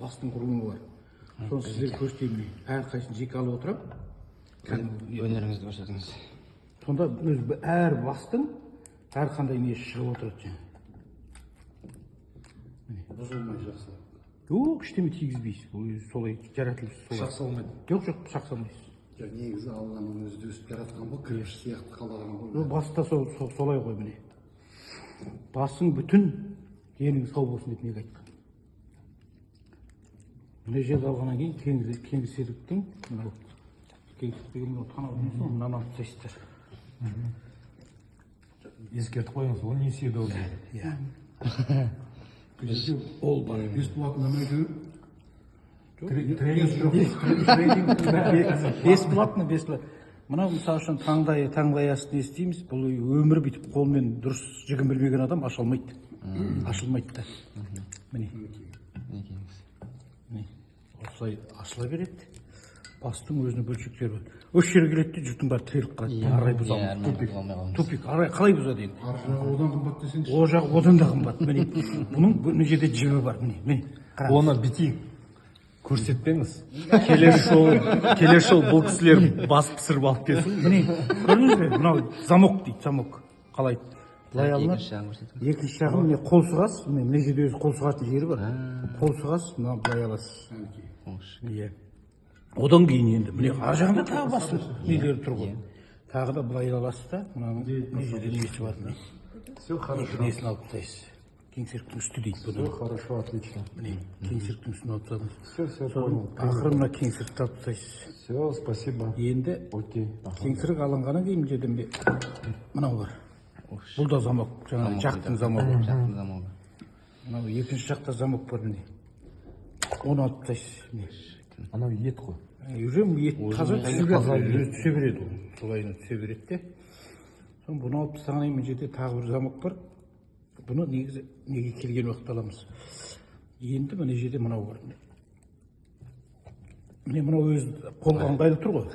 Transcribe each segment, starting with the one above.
бастың құрылымы бар. Соны сіздер көрсетейін. Әрқайсысын жеке алып отырып. Өнеріңізді көрсетіңіз. Сонда әр бастың әрқандай несі шығып отырады. Бұзылмай жақсы. Жоқ, ештеме тигізбейсіз. Солай жаратылып солай. Пышақ салмайды. Жоқ, пышақ салмайсыз. Негізі алғанның өзі өстіп жаратқан ғой, кірпіш сияқты қалаған ғой. Баста солай ғой міне. Басың бүтін, денің сау болсын деп неге айтқан. Мына жерді алғаннан кейін кеңсіріктің, мынау кеңсірік деген танау дейсің, мынаны алып тастайсыздар. Ескертіп қойыңыз, ол несие должен. Иә. Ол бар. Бесплатно мәйтеуір. Бесплатно. Мынау мысалы үшін таңдай астын естейміз, бұл өмір бүйтіп қолмен дұрыс жігін білмеген адам ашылмайды. Ашылмайды да. Міне. Осылай ашыла береді. Бастың өзінің бөлшектері бар. Осы жерге келеді, жұрттың бәрі тіреліп қалады. Арай бұзамыз. Тупик. Арай қалай бұзады енді? Одан қымбат десеңші. О жағы одан да қымбат. Міне. Бұның бұл жерде жібі бар. Міне. Оны бітейік. Көрсетпеңіз. Келер жол бұл кісілер бас пісіріп алып келсін. Міне. Көрдіңіз бе? Мынау замок дейді, замок. Қалай? Былай алынады. Екінші жағын міне қол сұғас. Мына жерде өзі қол сұғатын жері бар. Қол сұғас, мына былай аласыз. Иә. Одан кейін енді міне ар жағында тағы басын нелері тұр ғой. Тағы да былай аласыз да, мынаның мына жерде несі бар. Все хорошо. Несін алып тастайсыз. Кеңсіріктің үсті дейді бұны. Все хорошо, отлично. Міне кеңсіріктің үстін алып тастадыңыз. Все, понял. Ақыры мына кеңсірікті алып тастайсыз. Все, спасибо. Енді Окей. кеңсірік алынғаннан кейін мына жерде мынау бар. Бұл да замок, жаңағы жақтың замогы. Мынау екінші жақта замок бар міне. Оны алып тастайсыз. Анау ет қой. Уже ет таза түсе береді. Солай түсе береді де. Соны бұны алып тастағаннан кейін мына жерде тағы бір замок бар. Бұны негізі неге келген уақытта аламыз. Енді мына жерде мынау бар. Міне мынау өзі қолға ыңғайлы тұр ғой.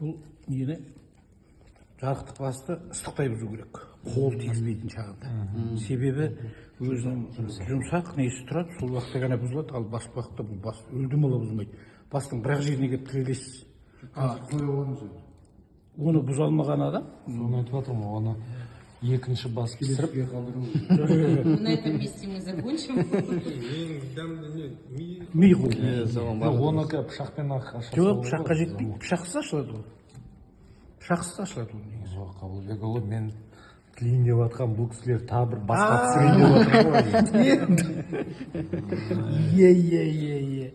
Бұл нені жарықтық басты ыстықтай бұзу керек. Қол тигізбейтін шағында. Себебі өзінің жұмсақ несі тұрады, сол уақытта ғана бұзылады, ал басқа уақытта бұл бас өлдім ола бұзылмайды. Бастың бір-ақ жеріне келіп тірелесіз. Оны бұза алмаған адам. Соны айтып жатырмын, оны екінші бас пісіріп. На этом месте мы закончим. Ми ғой. Оны пышақпен ашылса. Жоқ, пышаққа жетпейді. Пышақсыз ашылады ол. Пышақсыз ашылады ол. Жоқ, Қабылбекұлы, мен тілейін деп жатқан бұл кісілер тағы бір басқа пісірейін деп Е.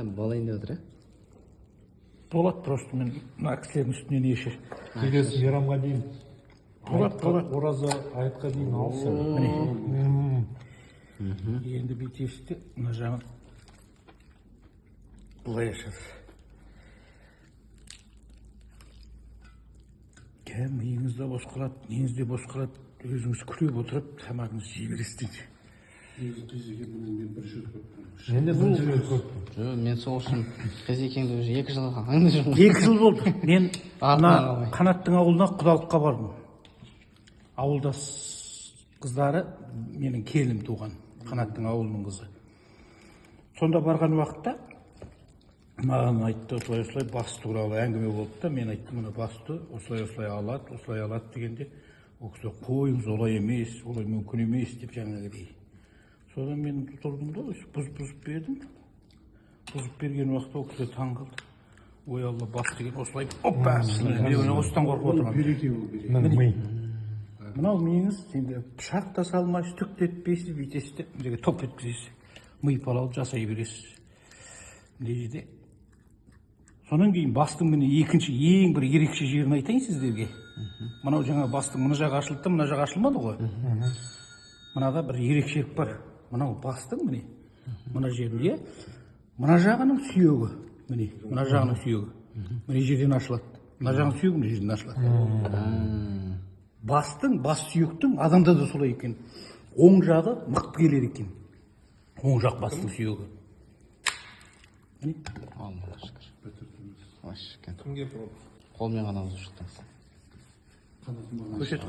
Болайын деп отыр, Болады просто мен мына кісілердің үстіне неше. келесі мейрамға дейін. Болады. Ораза айтқа дейін алса. Енді бүйтесізде мына жағын былай ашасыз. Миыңыз да бос қалады, неңіз де бос қалады. Өзіңіз күліп отырып, тамағыңызды жей бересіз. Мен де бірінші рет көрдім. Мен сол үшін Қызекеңді уже 2 жыл қалғанымда жүрмін. 2 жыл болды. Мен мына Қанаттың ауылына құдалыққа бардым. Ауылдас қыздары менің келінім туған. Қанаттың ауылының қызы. Сонда барған уақытта маған айтты, осылай басты туралы әңгіме болды да, мен айттым, мына басты осылай алады дегенде, ол кісі қойыңыз, олай емес, олай мүмкін емес деп жаңағыдай. Содан мен тұрдым да, бұзып бердім. Бұзып берген уақытта ол кісі таң қалды. Ой алла, бас деген осылай, опа, мен осыдан қорқып отырмын. Мынау миыңыз, енді пышақ та салмайсыз, түк те етпейсіз, бүйтесіз де, мына топ еткізесіз. Ми палауды жасай бересіз. Мына жерде. Сонан кейін бастың міне екінші ең бір ерекше жерін айтайын сіздерге. Мынау жаңа бастың мына жағы ашылды, мына жағы ашылмады ғой. Мынада бір ерекшелік бар. Мынау бастың міне. Мына жерінде мына жағының сүйегі. Міне, мына жағының сүйегі. Мына жерден ашылады. Мына жағының сүйегі мына жерден ашылады. Бастың, бас сүйектің адамда да солай екен. Оң жағы мықты келер екен. Оң жақ бастың сүйегі. Аллаға шүкір. Кімге қолмен ғана бұзып шықтыңыз. Көрсет.